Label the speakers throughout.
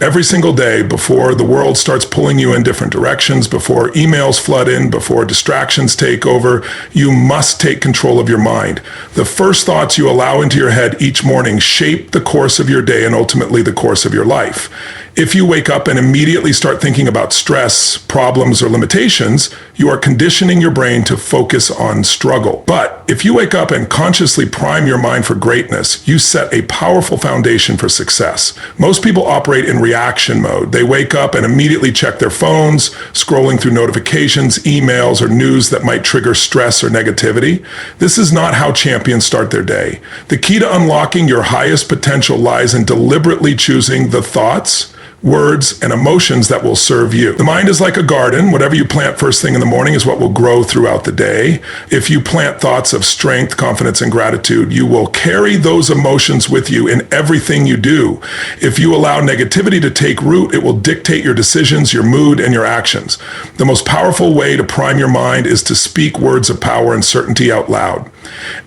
Speaker 1: Every single day, before the world starts pulling you in different directions, before emails flood in, before distractions take over, you must take control of your mind. The first thoughts you allow into your head each morning shape the course of your day and ultimately the course of your life. If you wake up and immediately start thinking about stress, problems, or limitations, you are conditioning your brain to focus on struggle. But if you wake up and consciously prime your mind for greatness, you set a powerful foundation for success. Most people operate in reaction mode. They wake up and immediately check their phones, scrolling through notifications, emails, or news that might trigger stress or negativity. This is not how champions start their day. The key to unlocking your highest potential lies in deliberately choosing the thoughts, words, and emotions that will serve you. The mind is like a garden. Whatever you plant first thing in the morning is what will grow throughout the day. If you plant thoughts of strength, confidence, and gratitude, you will carry those emotions with you in everything you do. If you allow negativity to take root, it will dictate your decisions, your mood, and your actions. The most powerful way to prime your mind is to speak words of power and certainty out loud.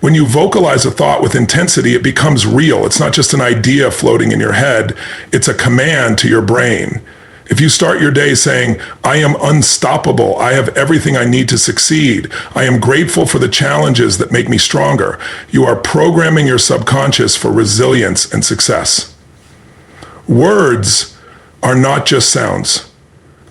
Speaker 1: When you vocalize a thought with intensity, it becomes real. It's not just an idea floating in your head. It's a command to your brain. If you start your day saying, I am unstoppable, I have everything I need to succeed, I am grateful for the challenges that make me stronger, you are programming your subconscious for resilience and success. Words are not just sounds.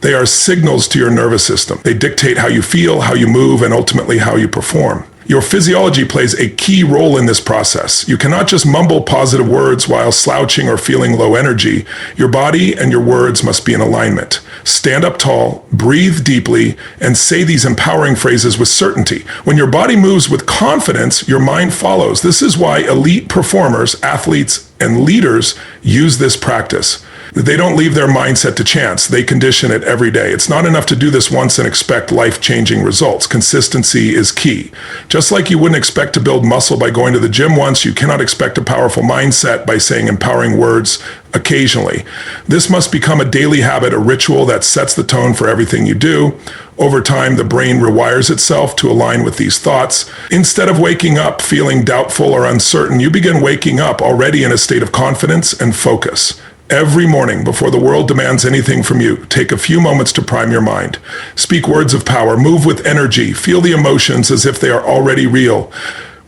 Speaker 1: They are signals to your nervous system. They dictate how you feel, how you move, and ultimately how you perform. Your physiology plays a key role in this process. You cannot just mumble positive words while slouching or feeling low energy. Your body and your words must be in alignment. Stand up tall, breathe deeply, and say these empowering phrases with certainty. When your body moves with confidence, your mind follows. This is why elite performers, athletes, and leaders use this practice. They don't leave their mindset to chance. They condition it every day. It's not enough to do this once and expect life-changing results. Consistency is key. Just like you wouldn't expect to build muscle by going to the gym once, you cannot expect a powerful mindset by saying empowering words occasionally. This must become a daily habit, a ritual that sets the tone for everything you do. Over time, the brain rewires itself to align with these thoughts. Instead of waking up feeling doubtful or uncertain, you begin waking up already in a state of confidence and focus. Every morning, before the world demands anything from you, take a few moments to prime your mind. Speak words of power, move with energy, feel the emotions as if they are already real.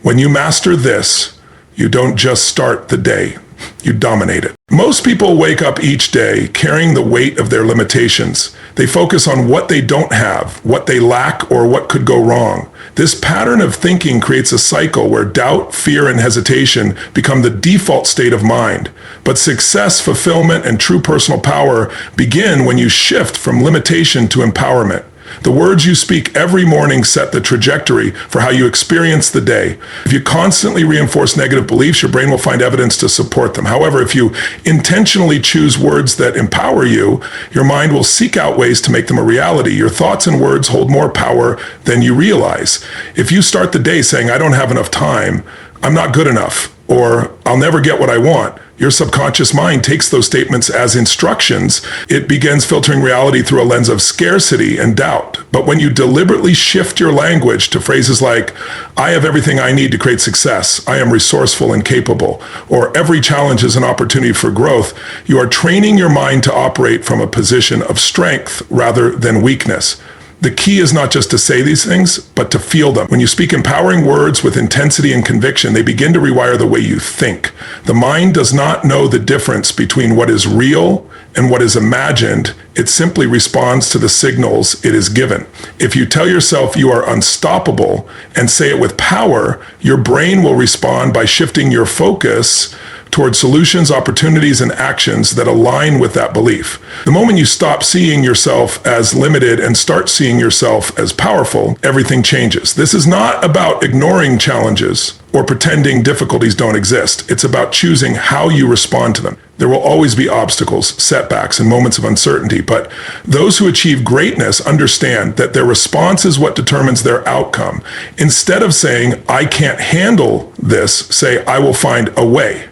Speaker 1: When you master this, you don't just start the day, you dominate it. Most people wake up each day carrying the weight of their limitations. They focus on what they don't have, what they lack, or what could go wrong. This pattern of thinking creates a cycle where doubt, fear, and hesitation become the default state of mind. But success, fulfillment, and true personal power begin when you shift from limitation to empowerment. The words you speak every morning set the trajectory for how you experience the day. If you constantly reinforce negative beliefs, your brain will find evidence to support them. However, if you intentionally choose words that empower you, your mind will seek out ways to make them a reality. Your thoughts and words hold more power than you realize. If you start the day saying, I don't have enough time, I'm not good enough, or I'll never get what I want, your subconscious mind takes those statements as instructions. It begins filtering reality through a lens of scarcity and doubt. But when you deliberately shift your language to phrases like, I have everything I need to create success, I am resourceful and capable, or every challenge is an opportunity for growth, you are training your mind to operate from a position of strength rather than weakness. The key is not just to say these things, but to feel them. When you speak empowering words with intensity and conviction, they begin to rewire the way you think. The mind does not know the difference between what is real and what is imagined. It simply responds to the signals it is given. If you tell yourself you are unstoppable and say it with power, your brain will respond by shifting your focus toward solutions, opportunities, and actions that align with that belief. The moment you stop seeing yourself as limited and start seeing yourself as powerful, everything changes. This is not about ignoring challenges or pretending difficulties don't exist. It's about choosing how you respond to them. There will always be obstacles, setbacks, and moments of uncertainty, but those who achieve greatness understand that their response is what determines their outcome. Instead of saying, I can't handle this, say, I will find a way.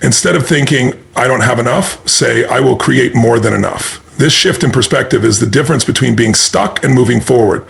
Speaker 1: Instead of thinking, I don't have enough, say, I will create more than enough. This shift in perspective is the difference between being stuck and moving forward.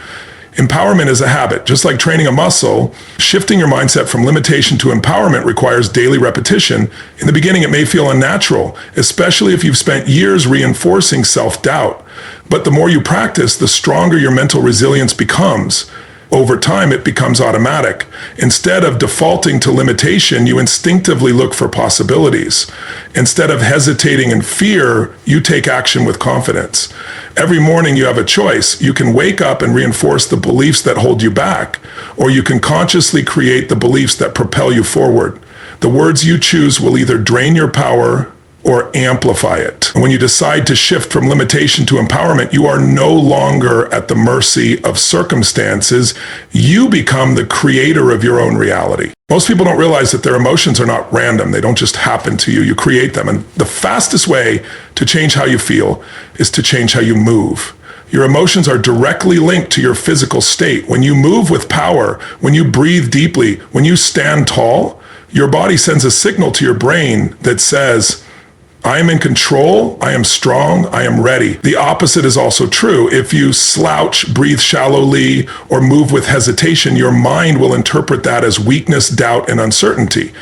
Speaker 1: Empowerment is a habit. Just like training a muscle, shifting your mindset from limitation to empowerment requires daily repetition. In the beginning, it may feel unnatural, especially if you've spent years reinforcing self-doubt. But the more you practice, the stronger your mental resilience becomes. Over time, it becomes automatic. Instead of defaulting to limitation, you instinctively look for possibilities. Instead of hesitating in fear, you take action with confidence. Every morning you have a choice. You can wake up and reinforce the beliefs that hold you back, or you can consciously create the beliefs that propel you forward. The words you choose will either drain your power or amplify it. When you decide to shift from limitation to empowerment, you are no longer at the mercy of circumstances. You become the creator of your own reality. Most people don't realize that their emotions are not random. They don't just happen to you. You create them. And the fastest way to change how you feel is to change how you move. Your emotions are directly linked to your physical state. When you move with power, when you breathe deeply, when you stand tall, your body sends a signal to your brain that says, I am in control, I am strong, I am ready. The opposite is also true. If you slouch, breathe shallowly, or move with hesitation, your mind will interpret that as weakness, doubt, and uncertainty.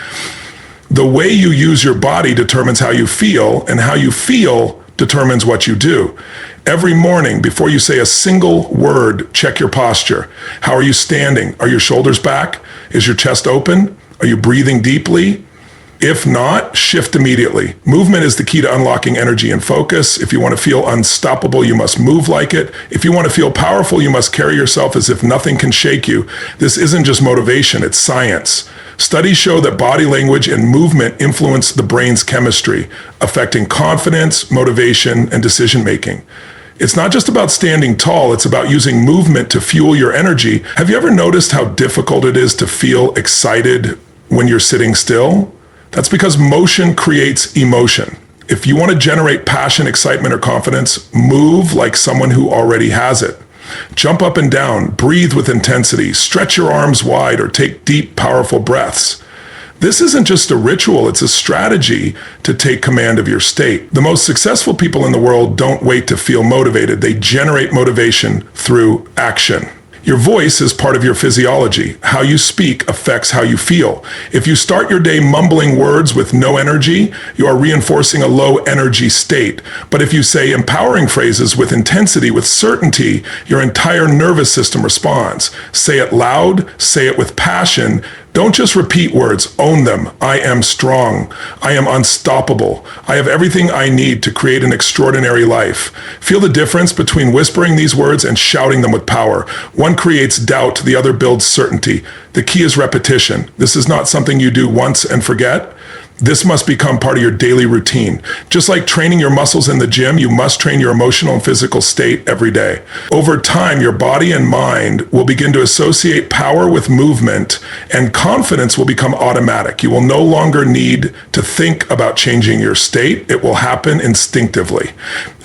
Speaker 1: The way you use your body determines how you feel, and how you feel determines what you do. Every morning, before you say a single word, check your posture. How are you standing? Are your shoulders back? Is your chest open? Are you breathing deeply? If not, shift immediately. Movement is the key to unlocking energy and focus. If you want to feel unstoppable, you must move like it. If you want to feel powerful, you must carry yourself as if nothing can shake you. This isn't just motivation, it's science. Studies show that body language and movement influence the brain's chemistry, affecting confidence, motivation, and decision-making. It's not just about standing tall, it's about using movement to fuel your energy. Have you ever noticed how difficult it is to feel excited when you're sitting still? That's because motion creates emotion. If you want to generate passion, excitement, or confidence, move like someone who already has it. Jump up and down, breathe with intensity, stretch your arms wide, or take deep, powerful breaths. This isn't just a ritual, it's a strategy to take command of your state. The most successful people in the world don't wait to feel motivated. They generate motivation through action. Your voice is part of your physiology. How you speak affects how you feel. If you start your day mumbling words with no energy, you are reinforcing a low energy state. But if you say empowering phrases with intensity, with certainty, your entire nervous system responds. Say it loud, say it with passion. Don't just repeat words, own them. I am strong. I am unstoppable. I have everything I need to create an extraordinary life. Feel the difference between whispering these words and shouting them with power. One creates doubt, the other builds certainty. The key is repetition. This is not something you do once and forget. This must become part of your daily routine. Just like training your muscles in the gym, you must train your emotional and physical state every day. Over time, your body and mind will begin to associate power with movement, and confidence will become automatic. You will no longer need to think about changing your state. It will happen instinctively.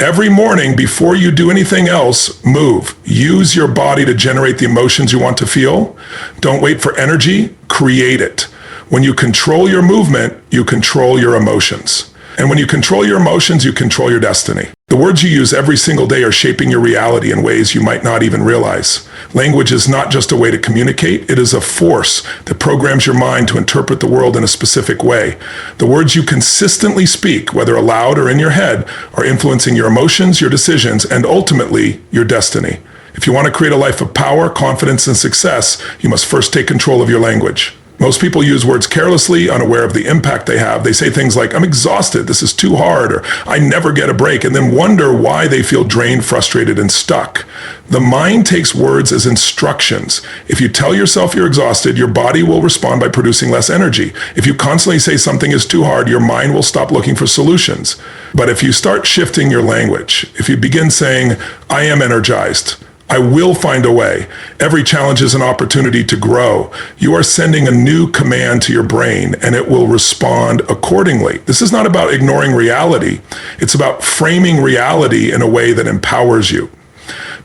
Speaker 1: Every morning, before you do anything else, move. Use your body to generate the emotions you want to feel. Don't wait for energy, create it. When you control your movement, you control your emotions. And when you control your emotions, you control your destiny. The words you use every single day are shaping your reality in ways you might not even realize. Language is not just a way to communicate, it is a force that programs your mind to interpret the world in a specific way. The words you consistently speak, whether aloud or in your head, are influencing your emotions, your decisions, and ultimately, your destiny. If you want to create a life of power, confidence, and success, you must first take control of your language. Most people use words carelessly, unaware of the impact they have. They say things like, I'm exhausted, this is too hard, or I never get a break, and then wonder why they feel drained, frustrated, and stuck. The mind takes words as instructions. If you tell yourself you're exhausted, your body will respond by producing less energy. If you constantly say something is too hard, your mind will stop looking for solutions. But if you start shifting your language, if you begin saying, I am energized, I will find a way. Every challenge is an opportunity to grow. You are sending a new command to your brain, and it will respond accordingly. This is not about ignoring reality. It's about framing reality in a way that empowers you.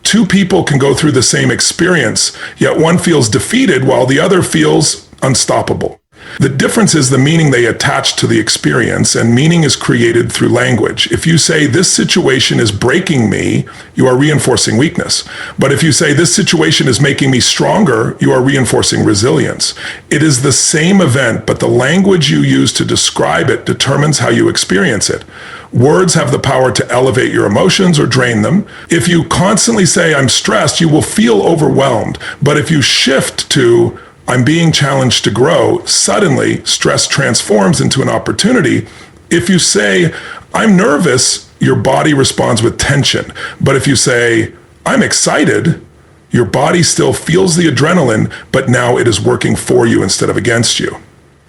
Speaker 1: Two people can go through the same experience, yet one feels defeated while the other feels unstoppable. The difference is the meaning they attach to the experience, and meaning is created through language. If you say, this situation is breaking me, you are reinforcing weakness. But if you say, this situation is making me stronger, you are reinforcing resilience. It is the same event, but the language you use to describe it determines how you experience it. Words have the power to elevate your emotions or drain them. If you constantly say, I'm stressed, you will feel overwhelmed. But if you shift to, I'm being challenged to grow, suddenly stress transforms into an opportunity. If you say, I'm nervous, your body responds with tension. But if you say, I'm excited, your body still feels the adrenaline, but now it is working for you instead of against you.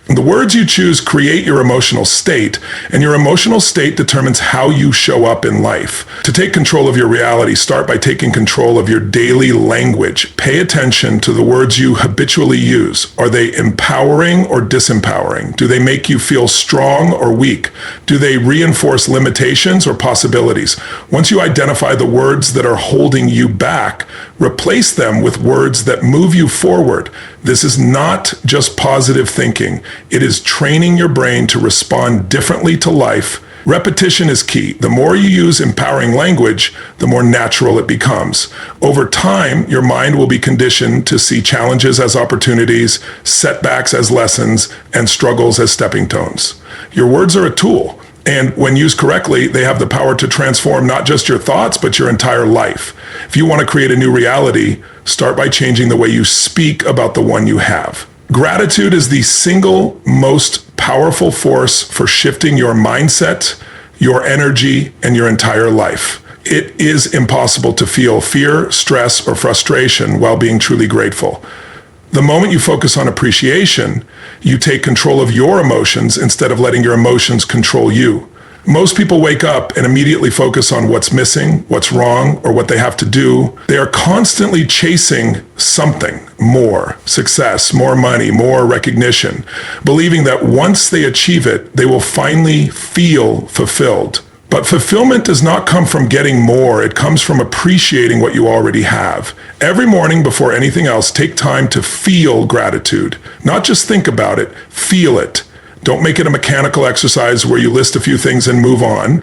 Speaker 1: The words you choose create your emotional state, and your emotional state determines how you show up in life. To take control of your reality, start by taking control of your daily language. Pay attention to the words you habitually use. Are they empowering or disempowering? Do they make you feel strong or weak? Do they reinforce limitations or possibilities? Once you identify the words that are holding you back, replace them with words that move you forward. This is not just positive thinking. It is training your brain to respond differently to life. Repetition is key. The more you use empowering language, the more natural it becomes. Over time, your mind will be conditioned to see challenges as opportunities, setbacks as lessons, and struggles as stepping stones. Your words are a tool. And when used correctly, they have the power to transform not just your thoughts, but your entire life. If you want to create a new reality, start by changing the way you speak about the one you have. Gratitude is the single most powerful force for shifting your mindset, your energy, and your entire life. It is impossible to feel fear, stress, or frustration while being truly grateful. The moment you focus on appreciation, you take control of your emotions instead of letting your emotions control you. Most people wake up and immediately focus on what's missing, what's wrong, or what they have to do. They are constantly chasing something, more success, more money, more recognition, believing that once they achieve it, they will finally feel fulfilled. But fulfillment does not come from getting more. It comes from appreciating what you already have. Every morning before anything else, take time to feel gratitude. Not just think about it, feel it. Don't make it a mechanical exercise where you list a few things and move on.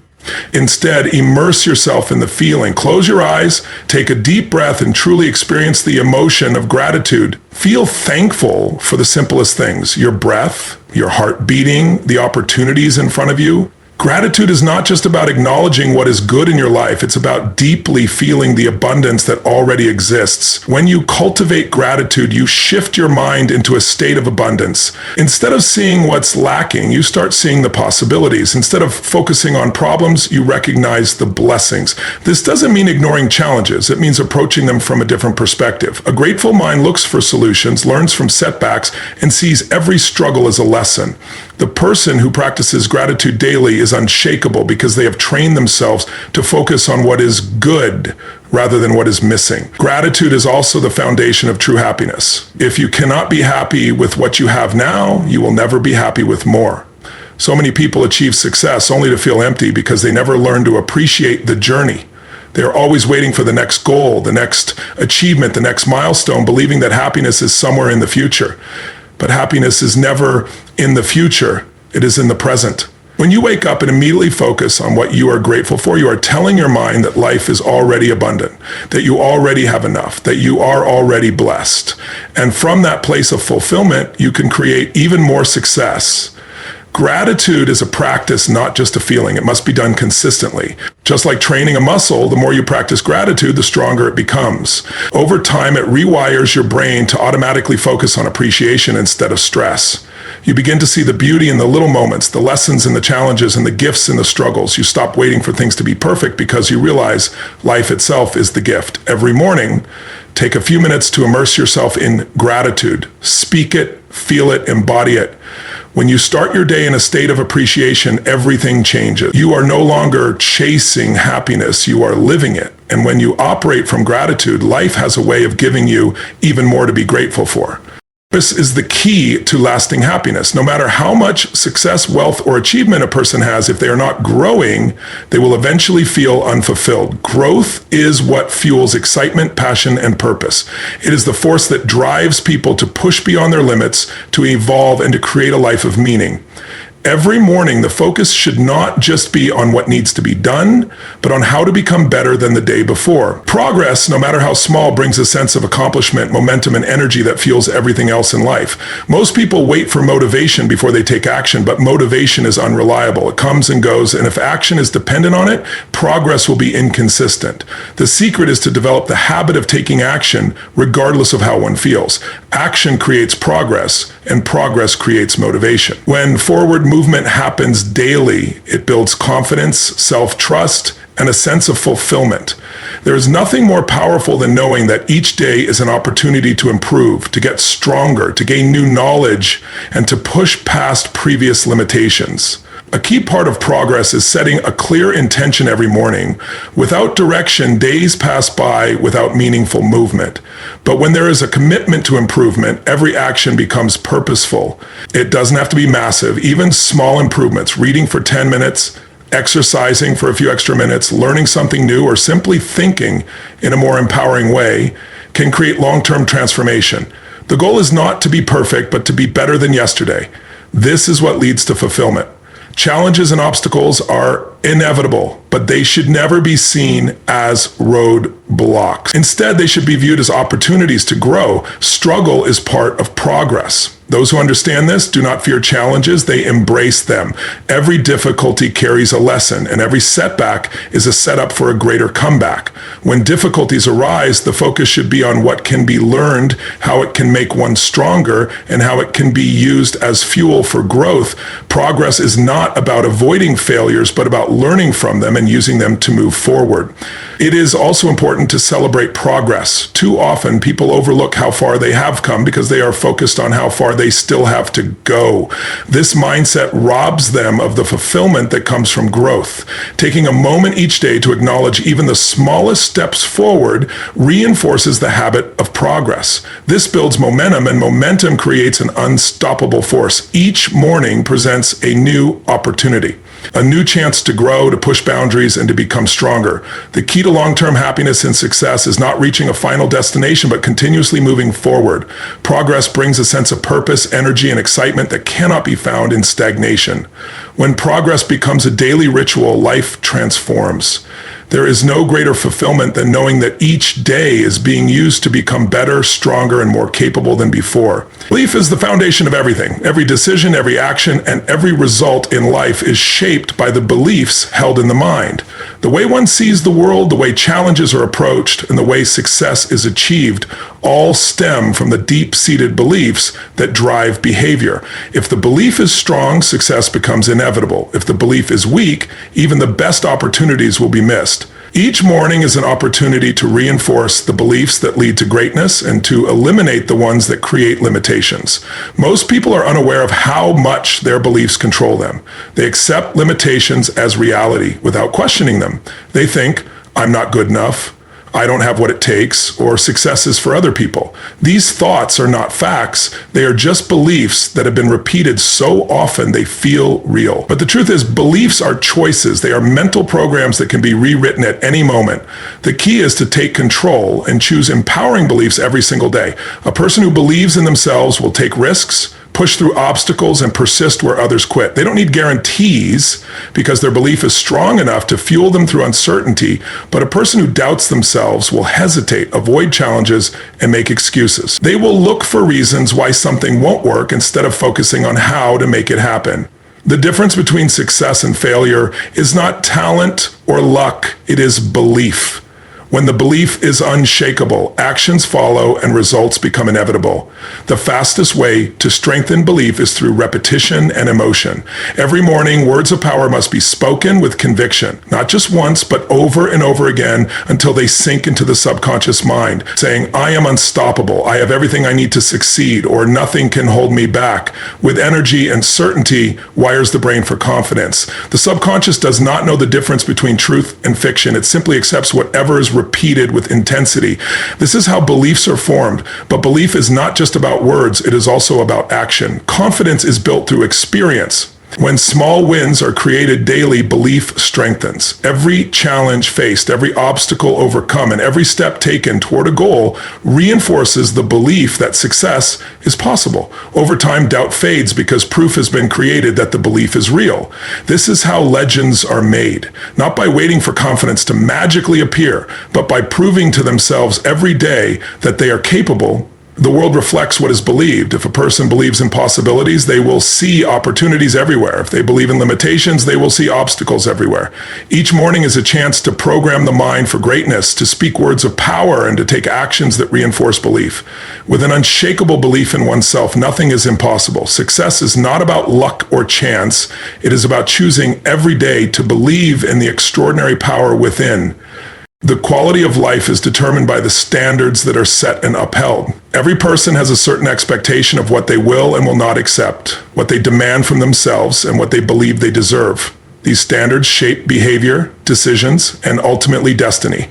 Speaker 1: Instead, immerse yourself in the feeling. Close your eyes, take a deep breath, and truly experience the emotion of gratitude. Feel thankful for the simplest things: your breath, your heart beating, the opportunities in front of you. Gratitude is not just about acknowledging what is good in your life, it's about deeply feeling the abundance that already exists. When you cultivate gratitude, you shift your mind into a state of abundance. Instead of seeing what's lacking, you start seeing the possibilities. Instead of focusing on problems, you recognize the blessings. This doesn't mean ignoring challenges, it means approaching them from a different perspective. A grateful mind looks for solutions, learns from setbacks, and sees every struggle as a lesson. The person who practices gratitude daily is unshakable because they have trained themselves to focus on what is good rather than what is missing. Gratitude is also the foundation of true happiness. If you cannot be happy with what you have now, you will never be happy with more. So many people achieve success only to feel empty because they never learn to appreciate the journey. They are always waiting for the next goal, the next achievement, the next milestone, believing that happiness is somewhere in the future. But happiness is never in the future, it is in the present. When you wake up and immediately focus on what you are grateful for, you are telling your mind that life is already abundant, that you already have enough, that you are already blessed. And from that place of fulfillment, you can create even more success. Gratitude is a practice, not just a feeling. It must be done consistently. Just like training a muscle, the more you practice gratitude, the stronger it becomes. Over time, it rewires your brain to automatically focus on appreciation instead of stress. You begin to see the beauty in the little moments, the lessons in the challenges, and the gifts in the struggles. You stop waiting for things to be perfect because you realize life itself is the gift. Every morning, take a few minutes to immerse yourself in gratitude. Speak it, feel it, embody it. When you start your day in a state of appreciation, everything changes. You are no longer chasing happiness, you are living it. And when you operate from gratitude, life has a way of giving you even more to be grateful for. This is the key to lasting happiness. No matter how much success, wealth, or achievement a person has, if they are not growing, they will eventually feel unfulfilled. Growth is what fuels excitement, passion, and purpose. It is the force that drives people to push beyond their limits, to evolve, and to create a life of meaning. Every morning, the focus should not just be on what needs to be done, but on how to become better than the day before. Progress, no matter how small, brings a sense of accomplishment, momentum, and energy that fuels everything else in life. Most people wait for motivation before they take action, but motivation is unreliable. It comes and goes, and if action is dependent on it, progress will be inconsistent. The secret is to develop the habit of taking action regardless of how one feels. Action creates progress, and progress creates motivation. When forward movement happens daily, it builds confidence, self-trust, and a sense of fulfillment. There is nothing more powerful than knowing that each day is an opportunity to improve, to get stronger, to gain new knowledge, and to push past previous limitations. A key part of progress is setting a clear intention every morning. Without direction, days pass by without meaningful movement. But when there is a commitment to improvement, every action becomes purposeful. It doesn't have to be massive. Even small improvements, reading for 10 minutes, exercising for a few extra minutes, learning something new, or simply thinking in a more empowering way, can create long-term transformation. The goal is not to be perfect, but to be better than yesterday. This is what leads to fulfillment. Challenges and obstacles are inevitable, but they should never be seen as roadblocks. Instead, they should be viewed as opportunities to grow. Struggle is part of progress. Those who understand this do not fear challenges, they embrace them. Every difficulty carries a lesson, and every setback is a setup for a greater comeback. When difficulties arise, the focus should be on what can be learned, how it can make one stronger, and how it can be used as fuel for growth. Progress is not about avoiding failures, but about learning from them and using them to move forward. It is also important to celebrate progress. Too often, people overlook how far they have come because they are focused on how far they still have to go. This mindset robs them of the fulfillment that comes from growth. Taking a moment each day to acknowledge even the smallest steps forward reinforces the habit of progress. This builds momentum, and momentum creates an unstoppable force. Each morning presents a new opportunity, a new chance to grow, to push boundaries, and to become stronger. The key to long-term happiness and success is not reaching a final destination, but continuously moving forward. Progress brings a sense of purpose, energy, and excitement that cannot be found in stagnation. When progress becomes a daily ritual, life transforms. There is no greater fulfillment than knowing that each day is being used to become better, stronger, and more capable than before. Belief is the foundation of everything. Every decision, every action, and every result in life is shaped by the beliefs held in the mind. The way one sees the world, the way challenges are approached, and the way success is achieved all stem from the deep-seated beliefs that drive behavior. If the belief is strong, success becomes inevitable. If the belief is weak, even the best opportunities will be missed. Each morning is an opportunity to reinforce the beliefs that lead to greatness and to eliminate the ones that create limitations. Most people are unaware of how much their beliefs control them. They accept limitations as reality without questioning them. They think, I'm not good enough, I don't have what it takes, or success is for other people. These thoughts are not facts. They are just beliefs that have been repeated so often they feel real. But the truth is, beliefs are choices. They are mental programs that can be rewritten at any moment. The key is to take control and choose empowering beliefs every single day. A person who believes in themselves will take risks, push through obstacles, and persist where others quit. They don't need guarantees because their belief is strong enough to fuel them through uncertainty, but a person who doubts themselves will hesitate, avoid challenges, and make excuses. They will look for reasons why something won't work instead of focusing on how to make it happen. The difference between success and failure is not talent or luck, it is belief. When the belief is unshakable, actions follow and results become inevitable. The fastest way to strengthen belief is through repetition and emotion. Every morning, words of power must be spoken with conviction, not just once, but over and over again until they sink into the subconscious mind, saying, I am unstoppable, I have everything I need to succeed, or nothing can hold me back. With energy and certainty wires the brain for confidence. The subconscious does not know the difference between truth and fiction. It simply accepts whatever is repeated with intensity. This is how beliefs are formed. But belief is not just about words, it is also about action. Confidence is built through experience. When small wins are created daily, belief strengthens. Every challenge faced, every obstacle overcome, and every step taken toward a goal reinforces the belief that success is possible. Over time, doubt fades because proof has been created that the belief is real. This is how legends are made, not by waiting for confidence to magically appear, but by proving to themselves every day that they are capable. The world reflects what is believed. If a person believes in possibilities, they will see opportunities everywhere. If they believe in limitations, they will see obstacles everywhere. Each morning is a chance to program the mind for greatness, to speak words of power, and to take actions that reinforce belief. With an unshakable belief in oneself, nothing is impossible. Success is not about luck or chance. It is about choosing every day to believe in the extraordinary power within. The quality of life is determined by the standards that are set and upheld. Every person has a certain expectation of what they will and will not accept, what they demand from themselves, and what they believe they deserve. These standards shape behavior, decisions, and ultimately destiny.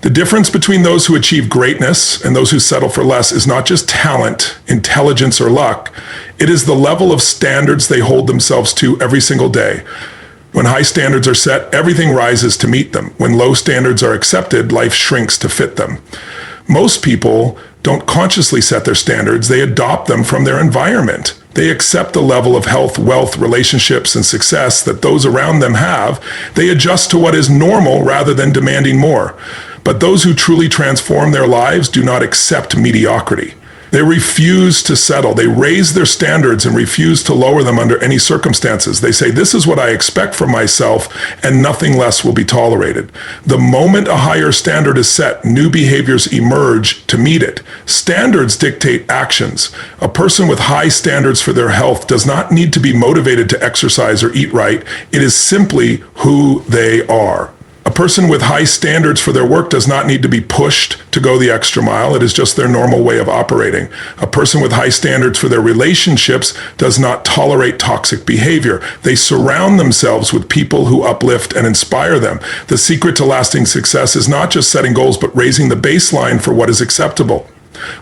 Speaker 1: The difference between those who achieve greatness and those who settle for less is not just talent, intelligence, or luck. It is the level of standards they hold themselves to every single day. When high standards are set, everything rises to meet them. When low standards are accepted, life shrinks to fit them. Most people don't consciously set their standards, they adopt them from their environment. They accept the level of health, wealth, relationships, and success that those around them have. They adjust to what is normal rather than demanding more. But those who truly transform their lives do not accept mediocrity. They refuse to settle. They raise their standards and refuse to lower them under any circumstances. They say, this is what I expect from myself, and nothing less will be tolerated. The moment a higher standard is set, new behaviors emerge to meet it. Standards dictate actions. A person with high standards for their health does not need to be motivated to exercise or eat right. It is simply who they are. A person with high standards for their work does not need to be pushed to go the extra mile. It is just their normal way of operating. A person with high standards for their relationships does not tolerate toxic behavior. They surround themselves with people who uplift and inspire them. The secret to lasting success is not just setting goals, but raising the baseline for what is acceptable.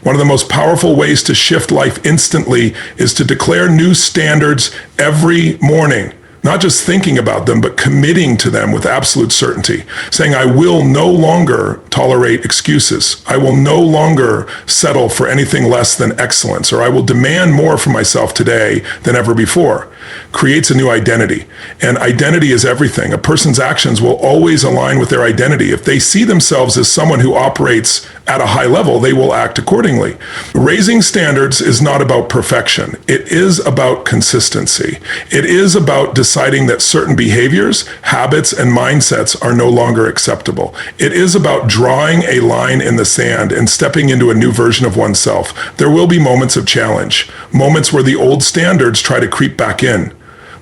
Speaker 1: One of the most powerful ways to shift life instantly is to declare new standards every morning. Not just thinking about them, but committing to them with absolute certainty. Saying, I will no longer tolerate excuses. I will no longer settle for anything less than excellence, or I will demand more from myself today than ever before. Creates a new identity. And identity is everything. A person's actions will always align with their identity. If they see themselves as someone who operates at a high level, they will act accordingly. Raising standards is not about perfection. It is about consistency. It is about deciding that certain behaviors, habits, and mindsets are no longer acceptable. It is about drawing a line in the sand and stepping into a new version of oneself. There will be moments of challenge, moments where the old standards try to creep back in.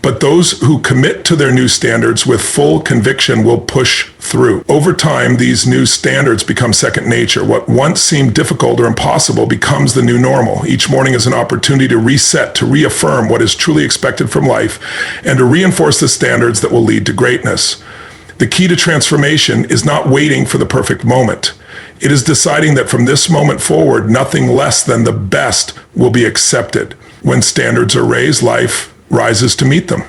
Speaker 1: But those who commit to their new standards with full conviction will push through. Over time, these new standards become second nature. What once seemed difficult or impossible becomes the new normal. Each morning is an opportunity to reset, to reaffirm what is truly expected from life, and to reinforce the standards that will lead to greatness. The key to transformation is not waiting for the perfect moment. It is deciding that from this moment forward, nothing less than the best will be accepted. When standards are raised, life rises to meet them.